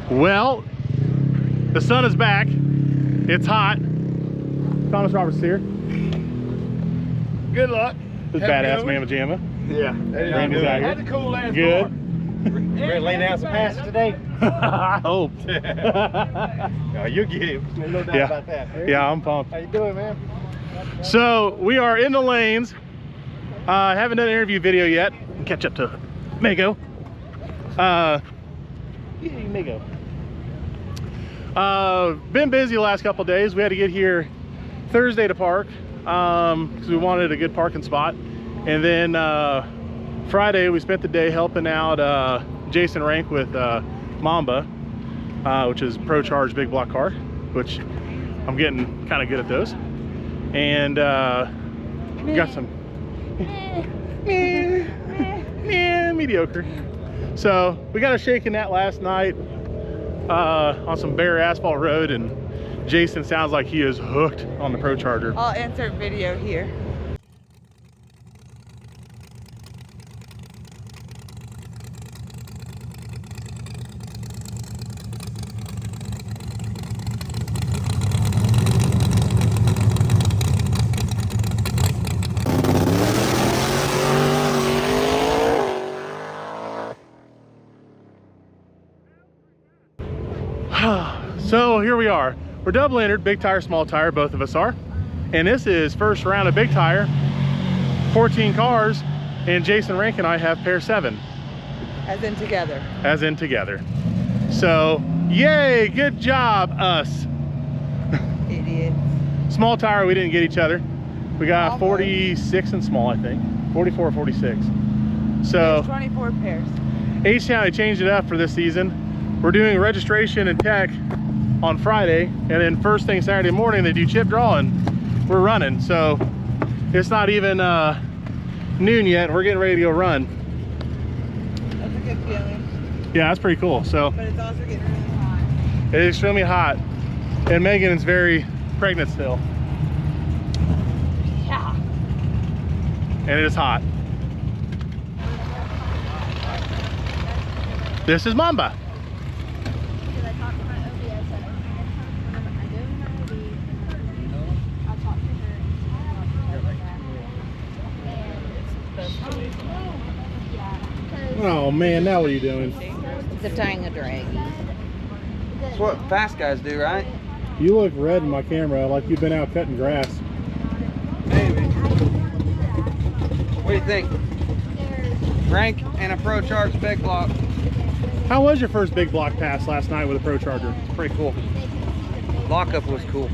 Well, the sun is back. It's hot. Thomas Roberts here. Good luck. This badass Mamma Jamma. Yeah. Randy's out here. Had a cool last Good. Ready to lay down some passes today? I hope. No, you'll get it. No doubt about that. Yeah, I'm pumped. How you doing, man? So we are in the lanes. Haven't done an interview video yet. Catch up to Mago. Mago. Been busy the last couple days. We had to get here Thursday to park because we wanted a good parking spot, and then Friday we spent the day helping out Jason Rank with Mamba, which is Pro Charge big block car, which I'm getting kind of good at those, and got some mediocre. So we got a shake in that last night on some bare asphalt road, and Jason sounds like he is hooked on the Pro Charger. I'll insert video here. So here we are. We're double entered, big tire, small tire, both of us are. And this is first round of big tire, 14 cars, and Jason Rank and I have pair 7. As in together. As in together. So, yay, good job, us. Idiots. Small tire, we didn't get each other. We got 46 and small, I think. 44 or 46. So, there's 24 pairs. H-Town, they changed it up for this season. We're doing registration and tech on Friday, and then first thing Saturday morning they do chip draw, and we're running. So it's not even noon yet, and we're getting ready to go run. That's a good feeling. Yeah, that's pretty cool. So, but it's also getting really hot. It is extremely hot, and Megan is very pregnant still. Yeah. And it is hot. This is Mamba. Oh man, now what are you doing? The tang-a-draggy. That's what fast guys do, right? You look red in my camera, like you've been out cutting grass. Maybe. What do you think? Rank and a Pro Charge big block. How was your first big block pass last night with a Pro Charger? It's pretty cool. Lockup was cool.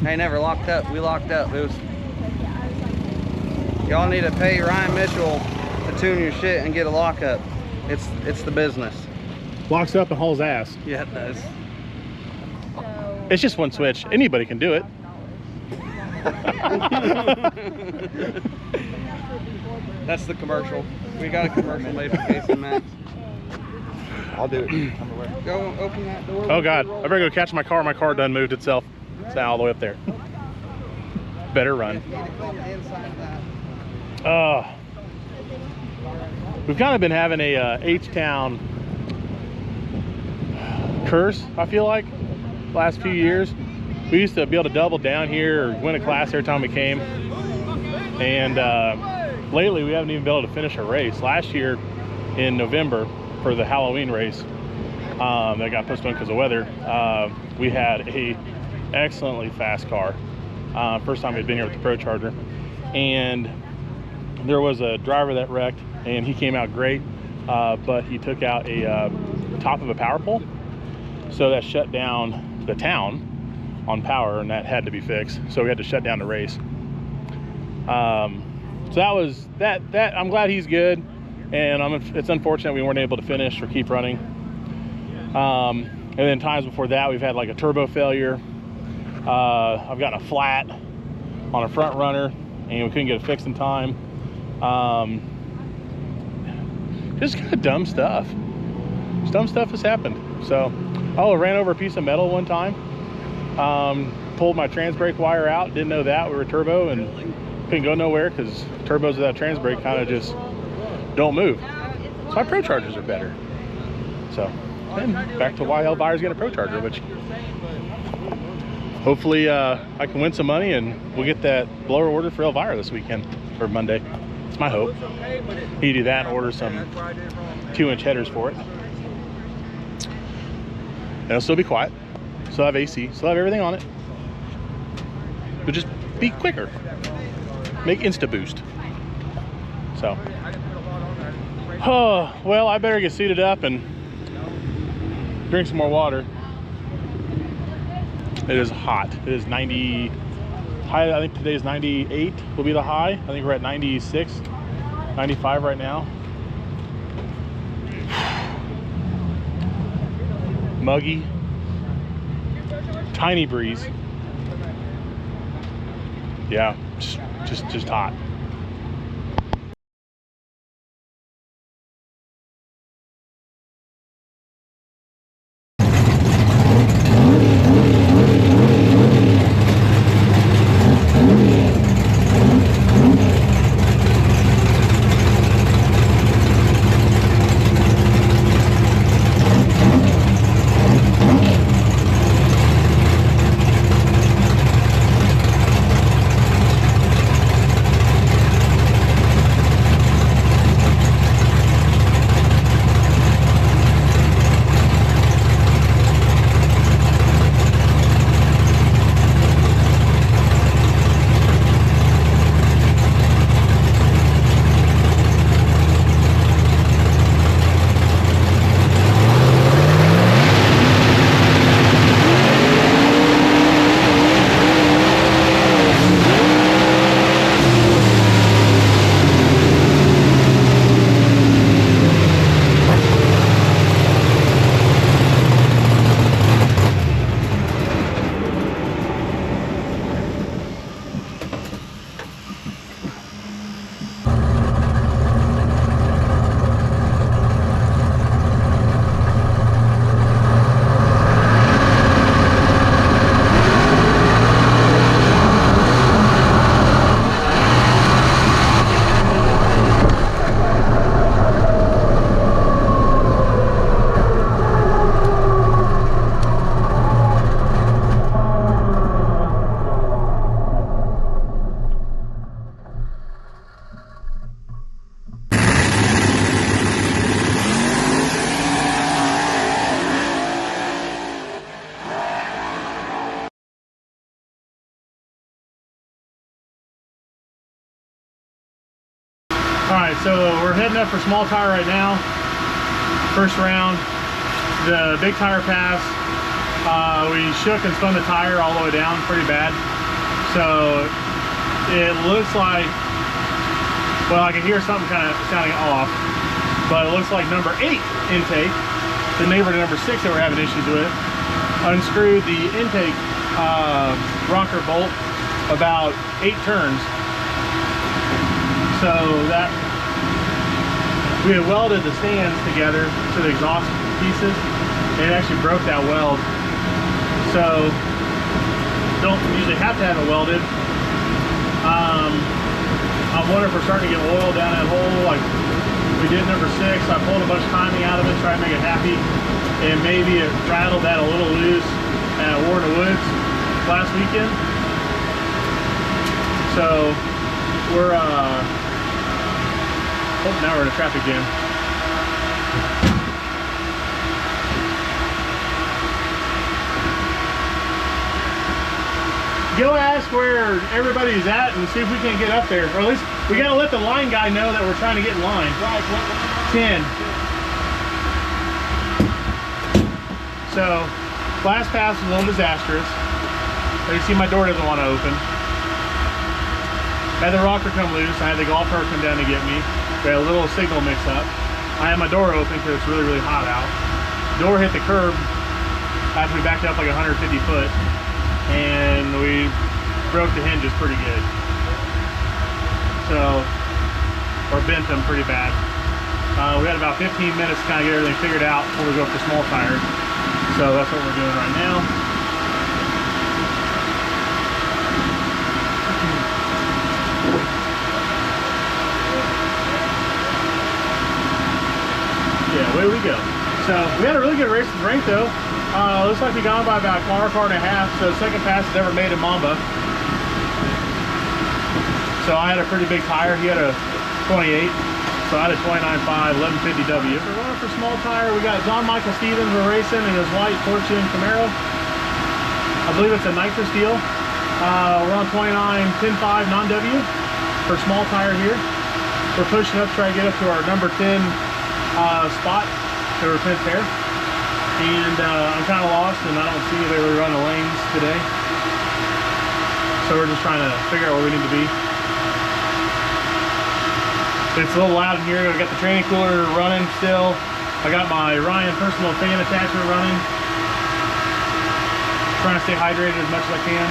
They never locked up. We locked up. It was. Y'all need to pay Ryan Mitchell to tune your shit and get a lockup. It's the business. Locks up and hauls ass. Yeah, it does. It's just one switch. Anybody can do it. That's the commercial. We got a commercial made for Jason Maxx. I'll do it. Go open that door. Oh God, I better go catch my car. My car done moved itself. It's now all the way up there. Better run. We've kind of been having a H-Town curse, I feel like, last few years. We used to be able to double down here or win a class every time we came. And lately we haven't even been able to finish a race. Last year in November for the Halloween race that got postponed because of weather, we had a excellently fast car. First time we'd been here with the Pro Charger. And there was a driver that wrecked, and he came out great, but he took out a top of a power pole, so that shut down the town on power, and that had to be fixed, so we had to shut down the race. So that was that I'm glad he's good, and it's unfortunate we weren't able to finish or keep running. And then times before that we've had like a turbo failure. I've gotten a flat on a front runner and we couldn't get it fixed in time. Just kind of dumb stuff. Just dumb stuff has happened. So, I ran over a piece of metal one time. Pulled my trans brake wire out. Didn't know that. We were turbo and couldn't go nowhere because turbos without trans brake kind of just don't move. So my Pro Chargers are better. So, and back to why Elvire's getting a Pro Charger, which hopefully I can win some money and we'll get that blower order for Elvire this weekend or Monday. It's my hope. You do that and order some 2-inch headers for it. And it'll still be quiet. Still have AC. Still have everything on it. But just be quicker. Make Insta Boost. So. Oh, well, I better get suited up and drink some more water. It is hot. It is 90. High, I think today is 98 will be the high. I think we're at 96, 95 right now. Muggy. Tiny breeze. Yeah, just hot. Alright, so we're heading up for small tire right now. First round. The big tire passed. We shook and spun the tire all the way down pretty bad. So it looks like, well, I can hear something kind of sounding off, but it looks like number 8 intake, the neighbor to number 6 that we're having issues with, unscrewed the intake rocker bolt about 8 turns. So that we had welded the stands together to the exhaust pieces, and it actually broke that weld. So don't usually have to have it welded. I'm wondering if we're starting to get oil down that hole like we did number 6. I pulled a bunch of timing out of it, tried to make it happy, and maybe it rattled that a little loose at Warren Woods last weekend. So we're oh, now we're in a traffic jam. Go ask where everybody's at and see if we can get up there. Or at least we gotta let the line guy know that we're trying to get in line. 10. So, last pass was a little disastrous. As you see, my door doesn't want to open. I had the rocker come loose. I had the golfer come down to get me. We had a little signal mix up. I had my door open because it's really, really hot out. Door hit the curb after we backed up like 150 foot. And we broke the hinges pretty good. So, or bent them pretty bad. We had about 15 minutes to kind of get everything figured out before we go for small tires. So that's what we're doing right now. Yeah, away we go. So we had a really good race at the rink though. Looks like we got by about a car and a half. So second fastest ever made in Mamba. So I had a pretty big tire. He had a 28. So I had a 29.5, 1150W. We're running for small tire. We got John Michael Stevens. We're racing in his white Fortune Camaro. I believe it's a nitrous deal. We're on 29, 10.5 non-W for small tire here. We're pushing up, trying to get up to our number 10 spot, to our 10th pair. And I'm kind of lost, and I don't see if they were running lanes today. So we're just trying to figure out where we need to be. It's a little loud in here. I got the training cooler running still. I got my Ryan personal fan attachment running. Trying to stay hydrated as much as I can.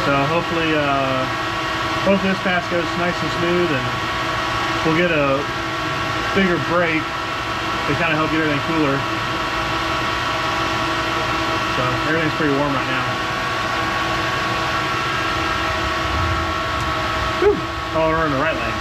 So hopefully this pass goes nice and smooth, and we'll get a bigger break to kind of help get everything cooler. So everything's pretty warm right now. Whew. Oh, we're in the right lane.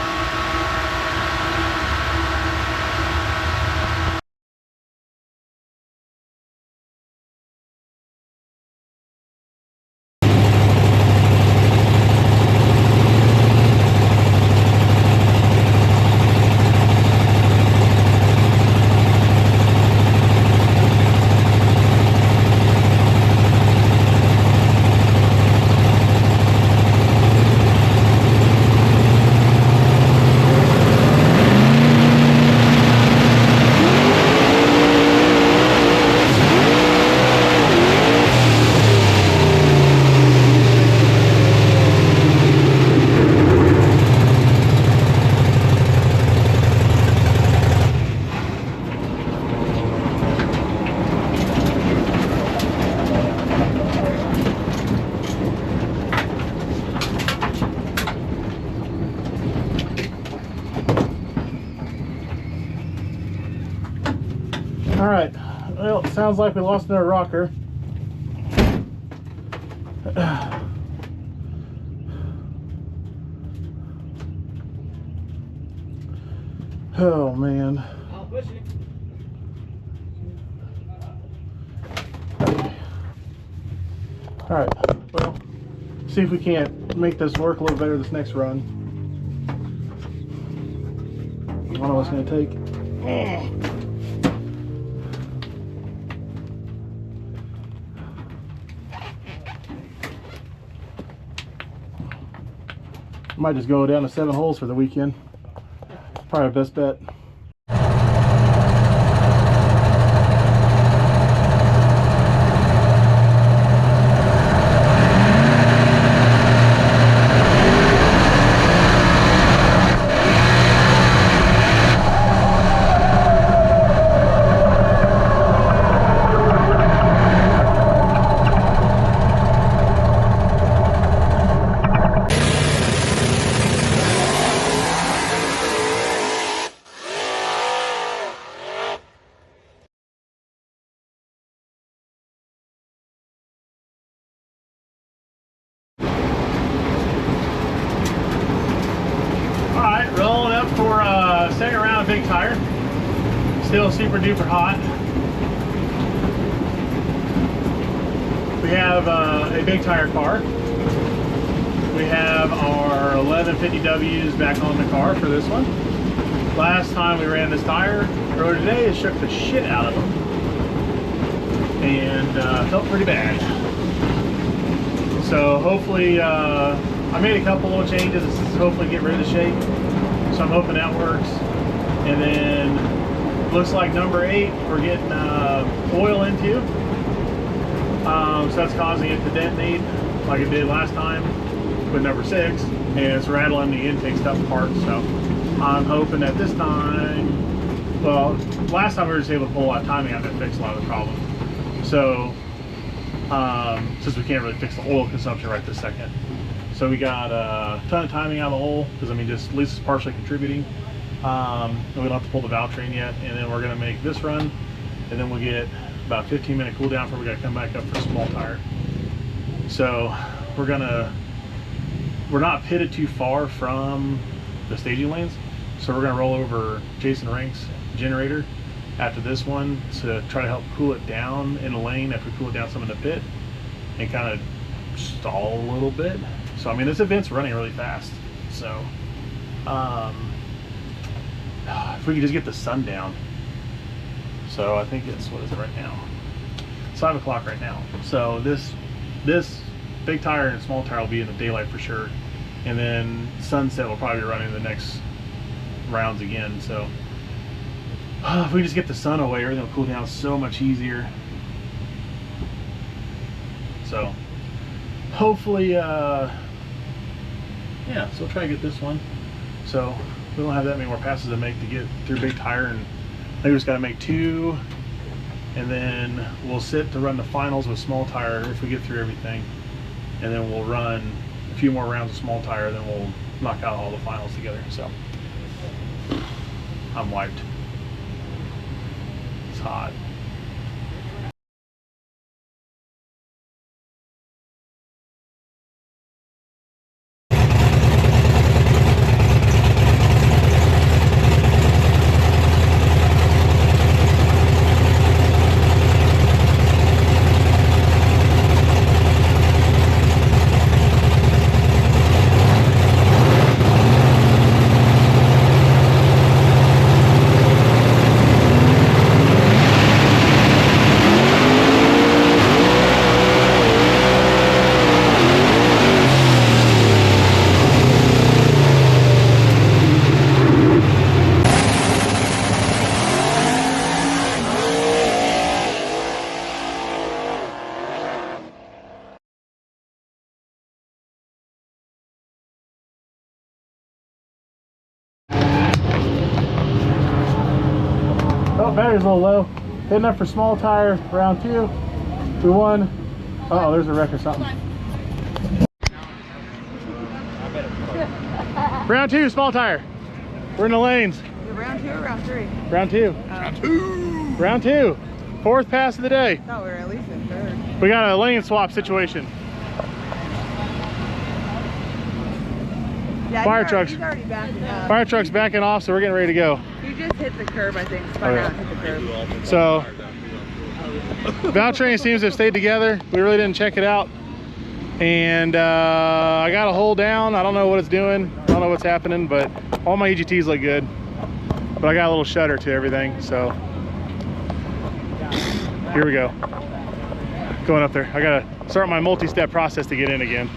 All right, well, it sounds like we lost another rocker. Oh man. I'll push it. All right, well, see if we can't make this work a little better this next run. I don't know what it's gonna take. Might just go down to 7 holes for the weekend. Probably our best bet. Second round of big tire. Still super duper hot. We have a big tire car. We have our 1150Ws back on the car for this one. Last time we ran this tire earlier today, it shook the shit out of them and felt pretty bad. So hopefully, I made a couple little changes to hopefully get rid of the shake. So I'm hoping that works. And then looks like number 8 we're getting oil into. So that's causing it to detonate like it did last time with number 6, and it's rattling the intake stuff apart. So I'm hoping that this time, well, last time we were just able to pull a lot of timing out and fix a lot of the problem. So since we can't really fix the oil consumption right this second, so we got a ton of timing out of the hole, because I mean, just at least it's partially contributing. And we don't have to pull the valve train yet, and then we're gonna make this run, and then we'll get about 15-minute cool down before we gotta come back up for small tire. So we're not pitted too far from the staging lanes, So we're gonna roll over Jason Rank's generator after this one to try to help cool it down in the lane after we cool it down some in the pit and kind of stall a little bit. So I mean, this event's running really fast. So if we could just get the sun down. So I think it's, what is it right now? It's 5 o'clock right now. So this big tire and small tire will be in the daylight for sure. And then sunset will probably be running the next rounds again. So if we just get the sun away, everything will cool down so much easier. So hopefully, yeah, so we'll try to get this one. So we don't have that many more passes to make to get through big tire, and I think we just got to make 2, and then we'll sit to run the finals with small tire if we get through everything, and then we'll run a few more rounds of small tire, then we'll knock out all the finals together. So I'm wiped. It's hot. Oh, battery's a little low. Hitting up for small tire, round 2. We won. Uh oh, there's a wreck or something. Round 2, small tire. We're in the lanes. Round 2 or round 3? Round 2. Round 2. Round 2. 4th pass of the day. I thought we were at least in 3rd. We got a lane swap situation. Yeah, Fire trucks. He's already backing up. Fire truck's backing off, so we're getting ready to go. You just hit the curb, I think. Spun out and hit the curb. So, valve train seems to have stayed together. We really didn't check it out. And I got a hole down. I don't know what it's doing. I don't know what's happening, but all my EGTs look good. But I got a little shutter to everything, so here we go. Going up there. I gotta start my multi-step process to get in again.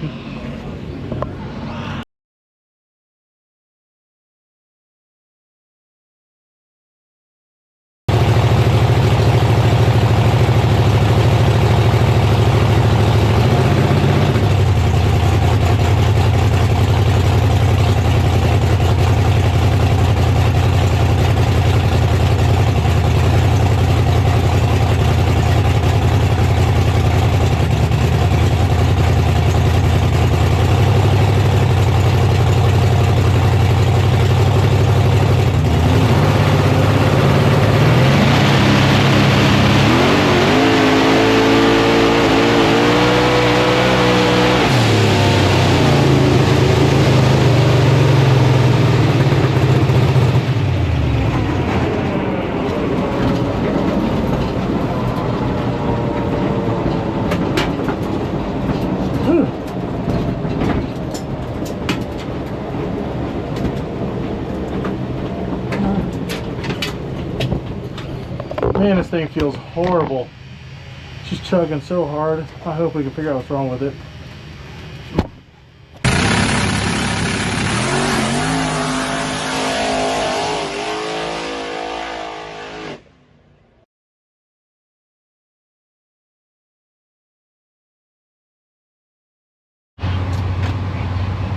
Man, this thing feels horrible. She's chugging so hard. I hope we can figure out what's wrong with it.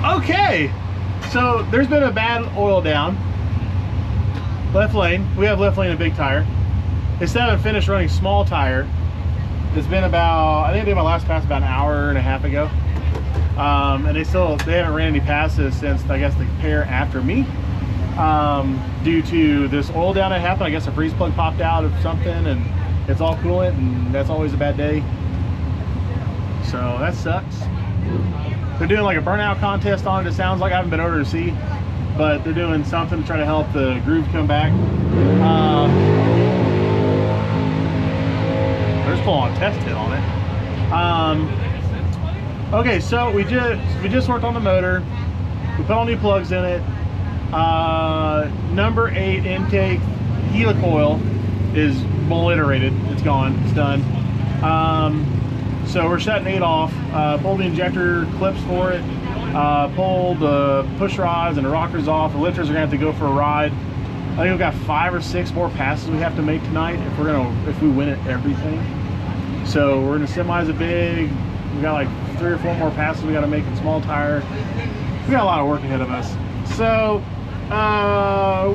Okay, so there's been a bad oil down. Left lane, we have left lane and big tire. Instead of finished running small tire, it's been about, I think I did my last pass about an hour and a half ago. And they haven't ran any passes since, I guess, the pair after me. Due to this oil down that happened. I guess a freeze plug popped out of something and it's all coolant, and that's always a bad day. So that sucks. They're doing like a burnout contest on it, it sounds like. I haven't been over to see. but they're doing something to try to help the groove come back. There's full on test hit on it. Okay, so we just worked on the motor. We put all new plugs in it. Number 8 intake helicoil is obliterated. It's gone. It's done. So we're shutting 8 off. Pulled the injector clips for it. Pulled the push rods and the rockers off. The lifters are gonna have to go for a ride. I think we've got 5 or 6 more passes we have to make tonight if we win at everything. So we're gonna semis a big. We got like 3 or 4 more passes we got to make in small tire. We got a lot of work ahead of us. So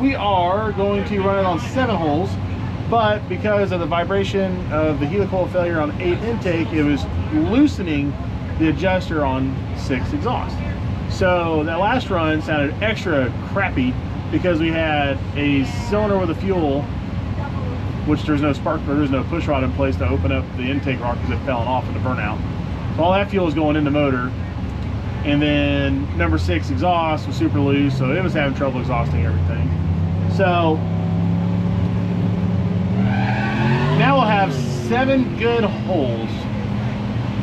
we are going to run it on 7 holes, but because of the vibration of the helicoil failure on 8 intake, it was loosening the adjuster on 6 exhaust. So that last run sounded extra crappy because we had a cylinder with a fuel, which there's no spark, or there's no push rod in place to open up the intake rock because it fell off in the burnout. So all that fuel is going in the motor, and then number 6 exhaust was super loose, so it was having trouble exhausting everything. So now we'll have 7 good holes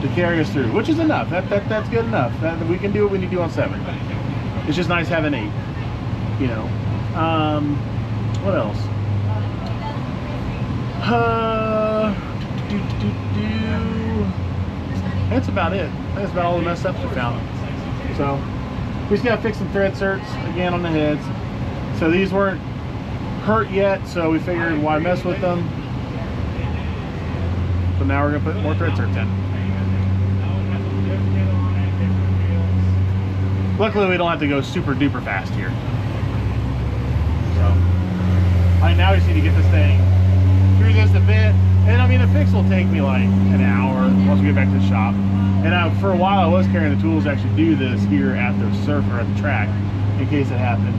to carry us through, which is enough. That's good enough. We can do what we need to do on 7. It's just nice having 8, you know. What else? That's about it. That's about all the mess ups we found. So we just gotta fix some thread certs again on the heads. So these weren't hurt yet, so we figured why mess with them. So now we're gonna put more thread certs in. Luckily we don't have to go super duper fast here. So now we just need to get this thing through this a bit. And I mean, the fix will take me like an hour once we get back to the shop. And for a while I was carrying the tools to actually do this here at the surf or at the track in case it happened.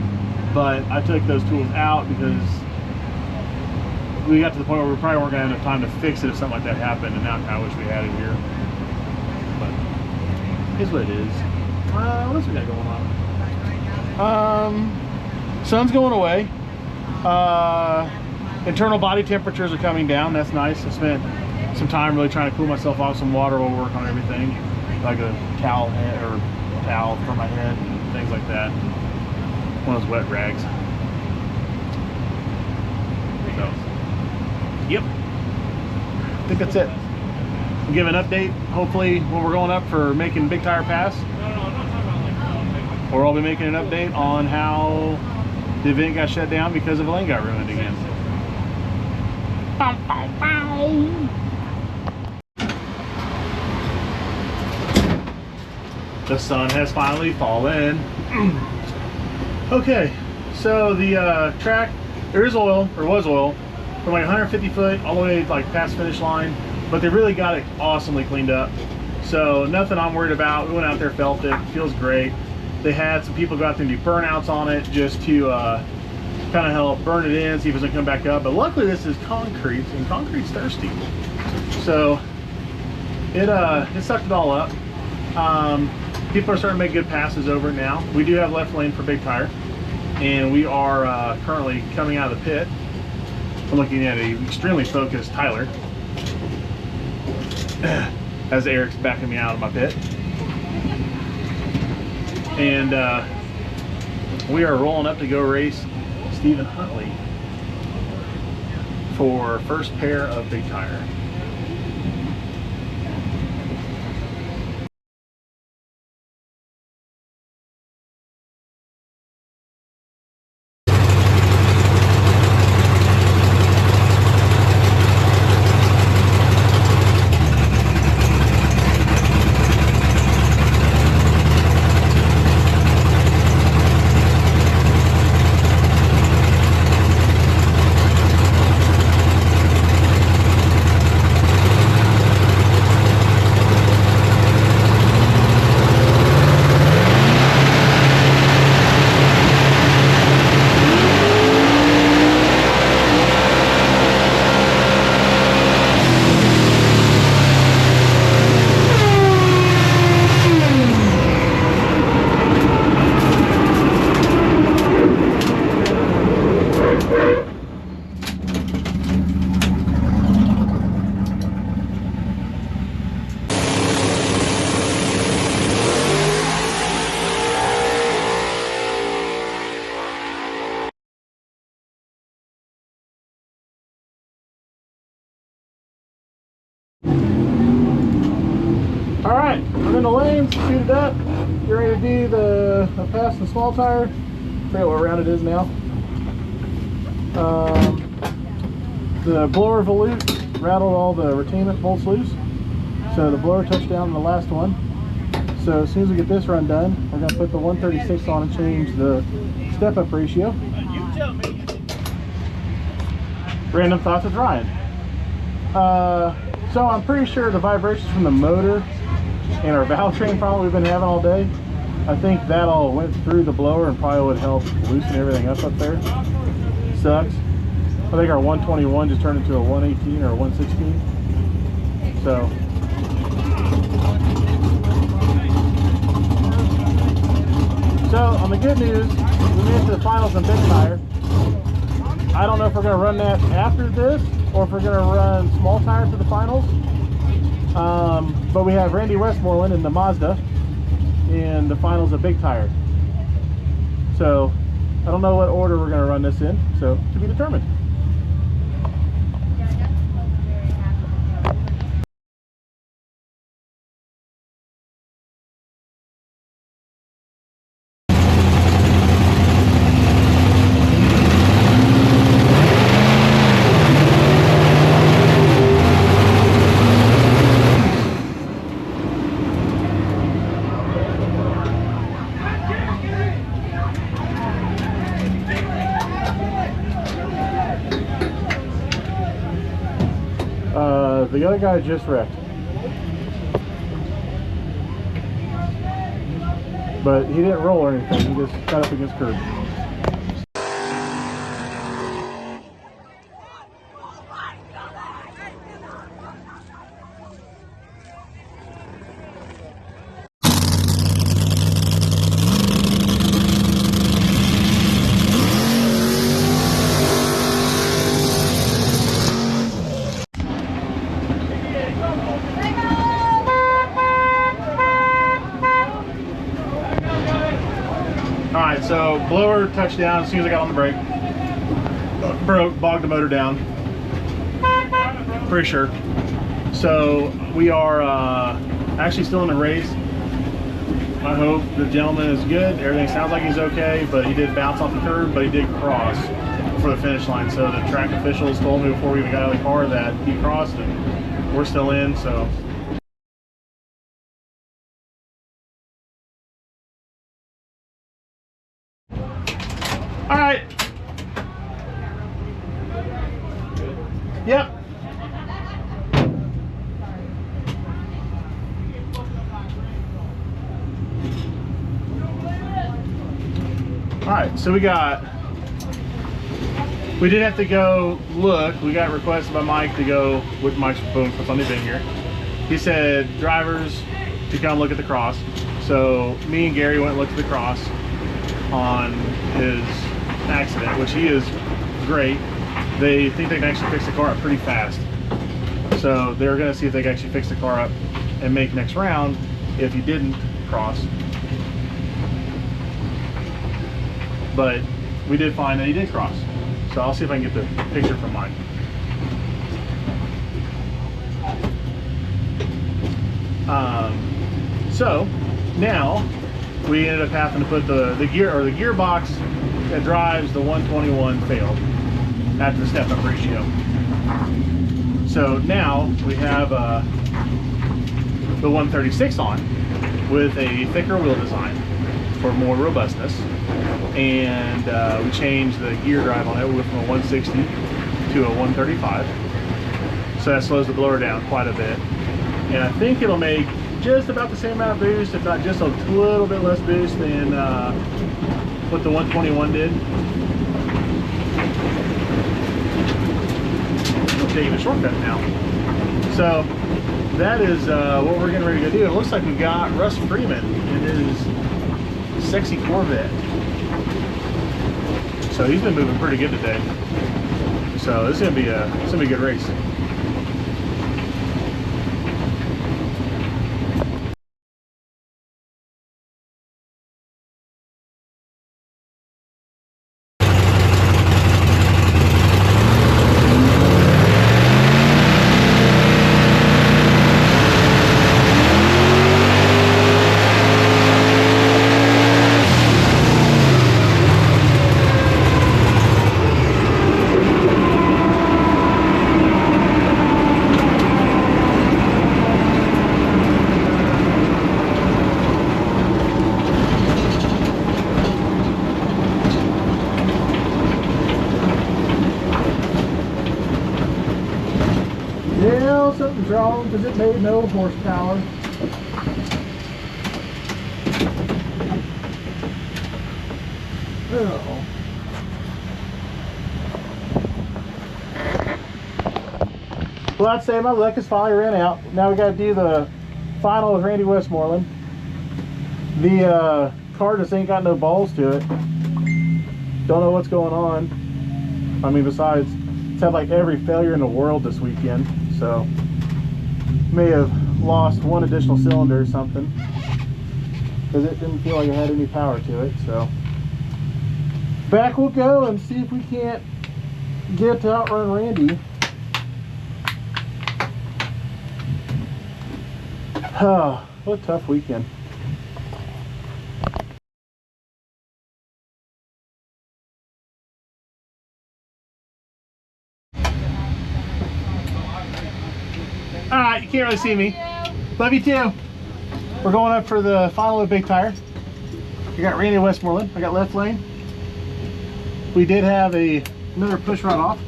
But I took those tools out because we got to the point where we probably weren't going to have enough time to fix it if something like that happened, and now I kind of wish we had it here. But here's what it is. What else we got going on? Sun's going away. Internal body temperatures are coming down. That's nice. I spent some time really trying to cool myself off some water while working on everything, like a towel head or towel for my head and things like that. One of those wet rags. So, yep. I think that's it. I'll give an update, hopefully, when we're going up for making Big Tire Pass. Or I'll be making an update on how the event got shut down because the lane got ruined again. Bow, bow, bow. The sun has finally fallen. Okay, so the track, there is oil, or was oil, from like 150 foot all the way like past finish line, but they really got it awesomely cleaned up. So nothing I'm worried about. We went out there, felt it, feels great. They had some people go out there and do burnouts on it just to kind of help burn it in, see if it's gonna come back up. But luckily this is concrete, and concrete's thirsty. So it sucked it all up. People are starting to make good passes over it now. We do have left lane for Big Tire, and we are currently coming out of the pit. I'm looking at an extremely focused Tyler as Eric's backing me out of my pit. And we are rolling up to go race Stephen Huntley for first pair of Big Tire. in the lanes, suited up. Get ready to do the pass the small tire. Forget what round it is now. The blower volute rattled all the retainment bolts loose. So the blower touched down on the last one. So as soon as we get this run done, we're going to put the 136 on and change the step-up ratio. Random thoughts with Ryan. So I'm pretty sure the vibrations from the motor and our valve train problem we've been having all day, I think that all went through the blower and probably would help loosen everything up there. Sucks. I think our 121 just turned into a 118 or a 116. So on the good news, we made it to the finals on big tire. I don't know if we're going to run that after this or if we're going to run small tire to the finals. But we have Randy Westmoreland in the Mazda in the finals of big tire. So I don't know what order we're going to run this in, so to be determined. The other guy just wrecked, but he didn't roll or anything, he just got up against curb. Alright, so blower touched down as soon as I got on the brake. Broke, bogged the motor down. Pretty sure. So we are actually still in the race. I hope the gentleman is good. Everything sounds like he's okay, but he did bounce off the curb, but he did cross before the finish line. So the track officials told me before we even got out of the car that he crossed and we're still in, so. All right. Yep. All right, so we did have to go look. We got requested by Mike to go with Mike's phone for Sunday being here. He said drivers to come look at the cross. So me and Gary went and looked at the cross on his accident, which he is great. They think they can actually fix the car up pretty fast. So they're gonna see if they can actually fix the car up and make next round if he didn't cross. But we did find that he did cross. So I'll see if I can get the picture from Mike. So now we ended up having to put the gearbox that drives the 121 failed after the step-up ratio. So now we have the 136 on with a thicker wheel design for more robustness, and we changed the gear drive on it. We went from a 160 to a 135, so that slows the blower down quite a bit, and I think it'll make just about the same amount of boost, if not just a little bit less boost than what the 121 did. I'm taking a shortcut now. So that is what we're getting ready to go do. It looks like we got Russ Freeman in his sexy Corvette. So he's been moving pretty good today. So this is gonna be a good race. know something's wrong because it made no horsepower. Oh. Well, I'd say my luck has finally ran out. Now we got to do the final with Randy Westmoreland. The car just ain't got no balls to it. Don't know what's going on. I mean, besides, it's had like every failure in the world this weekend. So, may have lost one additional cylinder or something. Because it didn't feel like it had any power to it. So, back we'll go and see if we can't get to outrun Randy. Oh, what a tough weekend. Alright, you can't really see me. Love you too. We're going up for the final of Big Tire. We got Randy Westmoreland. I got left lane. We did have another push rod off.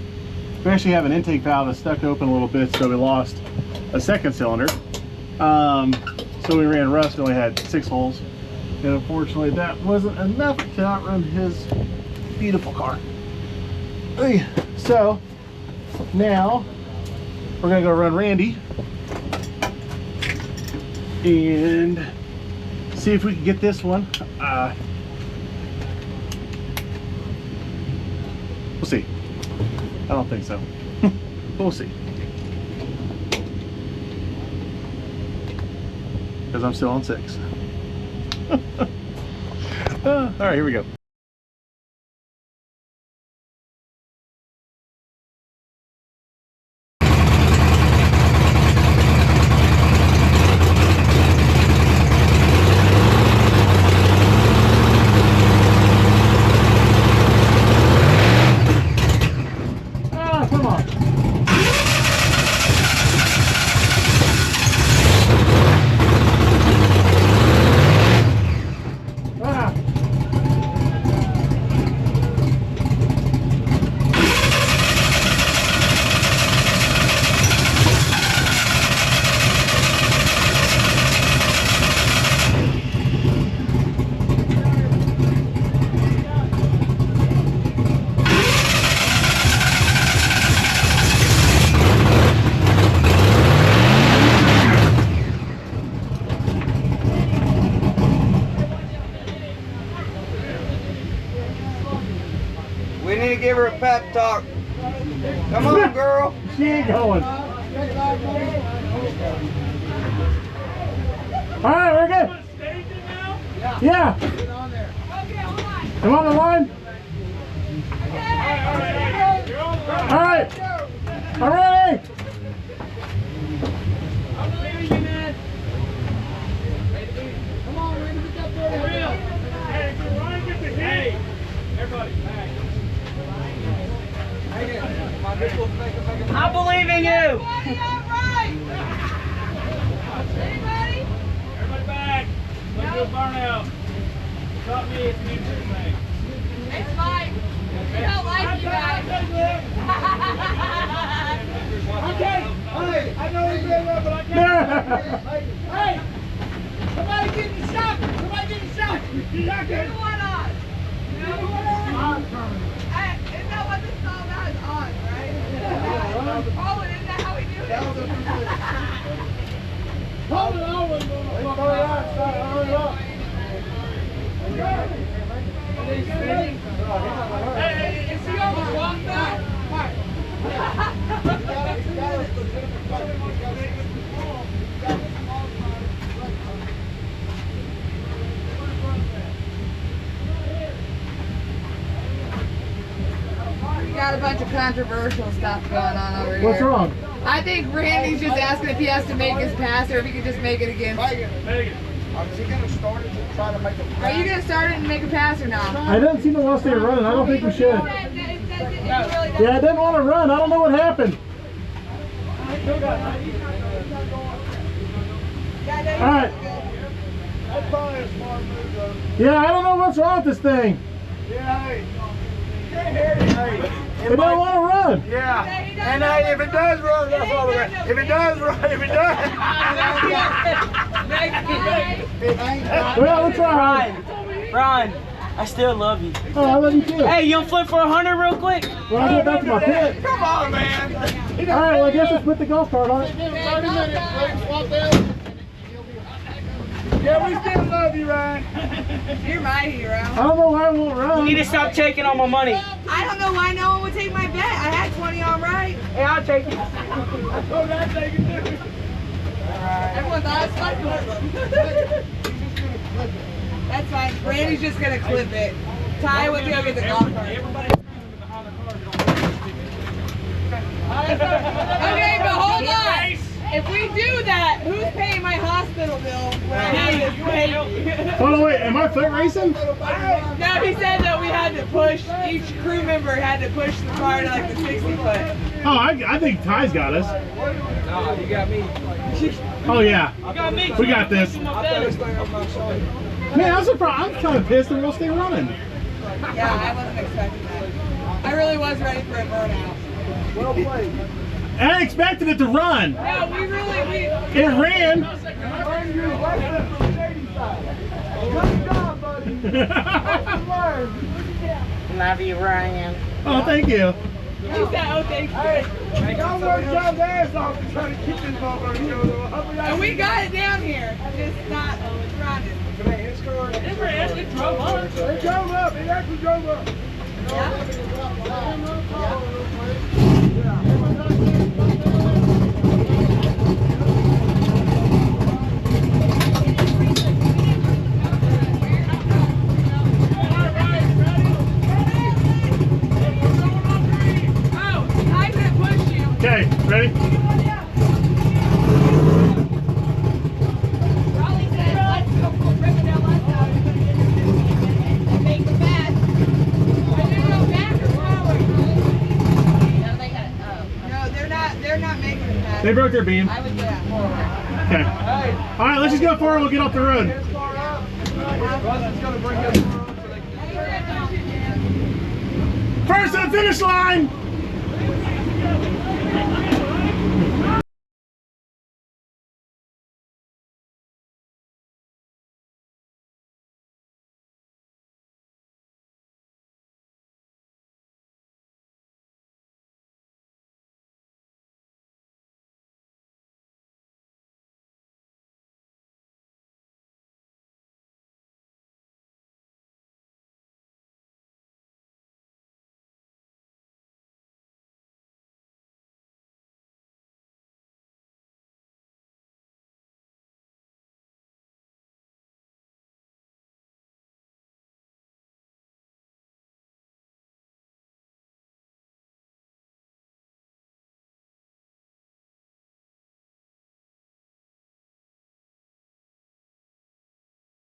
We actually have an intake valve that stuck open a little bit, so we lost a second cylinder. So we ran rust, we only had 6 holes. And unfortunately that wasn't enough to outrun his beautiful car. So now we're gonna go run Randy and see if we can get this one. We'll see. I don't think so. We'll see. Because I'm still on 6. All right, here we go. We need to give her a pep talk. Come on, girl. She ain't going. All right, we're good. Yeah. I'm on the line. All right. I'm ready. Come on, we're gonna get that for real. Hey, if you're running, get the heat. Everybody, back. I believe in you. Anybody? Everybody back. Let's do a burnout. Stop me if you need to. It's fine. We don't like you guys. Okay. Hey, I know he's been there, but I can't. Hey, somebody get the shot. Somebody get the shot. Put one on. Isn't that what this all about is on, right? Oh, isn't that how we do it? Hold it on. Hey, is he on the wrong side? We got a bunch of controversial stuff going on over here. What's wrong? I think Randy's just asking if he has to make his pass or if he can just make it against. Megan. Is he going to start it to try to make a Are you going to start it and make a pass or not? I didn't see no one stay running. I don't think we should. Yeah, I didn't want to run. I don't know what happened. All right. That's probably a smart move, though. Yeah, I don't know what's wrong with this thing. Yeah, hey. They don't want to run. Yeah. And if it does run, that's all the rest. If it does run, if it does. Well, we'll try. Ron, I still love you. Oh, I love you too. Hey, you want to flip for 100 real quick? When I get back to my pit. Come on, man. All right, well, I guess let's put the golf cart on it. Yeah, we still love you, Ryan. You're my hero. I don't know why I won't run. You need to stop taking all my money. I don't know why no one would take my bet. I had 20 on right. Hey, I'll take it. Oh, that's taking too. Everyone thought it was fun. That's fine. Randy's just gonna clip it. Ty went to go get the golf cart. Okay, but hold on. If we do that, who's paying my hospital bill when I have this baby? Hold on, wait, am I foot racing? No, he said that we had to push, each crew member had to push the car to like the 60 foot. Oh, I think Ty's got us. No, you got me. Oh, yeah. You got me. We got this. I thought it stayed on my shoulder. Man, I'm surprised. I'm kind of pissed that we'll stay running. Yeah, I wasn't expecting that. I really was ready for a burnout. Well played. I expected it to run. No, we really, It ran. Good job, buddy. Love you, Ryan. Oh, thank you. He said, oh, thank you. Hey, y'all worked y'all's ass off to try to keep this motherfucker going. And we got it down here, just not running. It drove up. It actually drove up. Okay, ready? Raleigh said, let's go rip it down my side and make the bad. I didn't know back or forward. No, they're not making it back. They broke their beam. I would do that forward. Okay. All right, let's just go forward. We'll get off the road. First to the finish line.